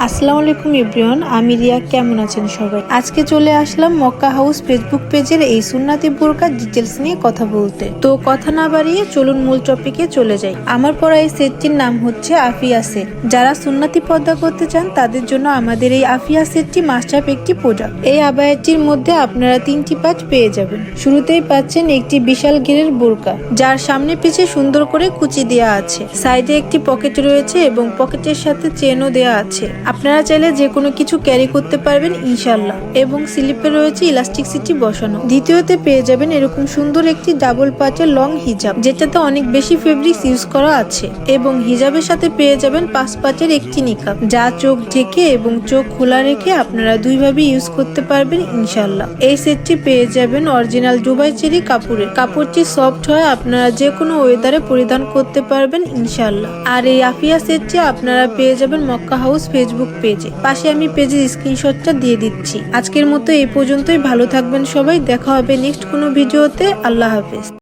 আসসালামু আলাইকুম এভরিওয়ান, আমি রিয়া। কেমন আছেন সবাই? আজকে চলে আসলাম মক্কা হাউস ফেসবুক পেজের এই সুন্নাতি বোরকার ডিটেলস নিয়ে কথা বলতে। তো কথা না বাড়িয়ে চলুন মূল টপিকে চলে যাই। আমার পরা এই সেটটির নাম হচ্ছে আফিয়া সেট। যারা সুন্নাতি পর্দা করতে চান তাদের জন্য আমাদের এই আফিয়া সেটটি মাস্টার একটি প্রোডাক্ট। এই আবায়াটির মধ্যে আপনারা 3টি পার্ট পেয়ে যাবেন। শুরুতেই পাচ্ছেন একটি বিশাল ঘেরের বোরকা, যার সামনে পিছে সুন্দর করে কুচি দেওয়া আছে। সাইডে একটি পকেট রয়েছে এবং পকেটের সাথে চেনও দেওয়া আছে। আপনারা চাইলে যে কোনো কিছু ক্যারি করতে পারবেন ইনশাল্লাহ। এবং স্লিপে রয়েছে ইলাস্টিসিটি বসানো। দ্বিতীয়তে পেয়ে যাবেন এরকম সুন্দর একটি ডাবল পার্টের লং হিজাব, যেটাতে অনেক বেশি ফেব্রিক্স ইউজ করা আছে। এবং হিজাবের সাথে পেয়ে যাবেন 5 পার্টের একটি নিকাব, যা চোখ ঢেকে এবং চোখ খোলা রেখে আপনারা দুইভাবে ইউজ করতে পারবেন ইনশাল্লাহ। এই সেটটি পেয়ে যাবেন অরিজিনাল দুবাই চেরি কাপড়ের। কাপড়টি সফট হয়, আপনারা যে কোনো ওয়েদারে পরিধান করতে পারবেন ইনশাল্লাহ। আর এই আফিয়া সেটটি আপনারা পেয়ে যাবেন মক্কা হাউস ফেসবুক পেজে। পাশে আমি পেজের স্ক্রিনশটটা দিয়ে দিচ্ছি। আজকের মতো এই পর্যন্তই। ভালো থাকবেন সবাই। দেখা হবে নেক্সট কোনো ভিডিওতে। আল্লাহ হাফেজ।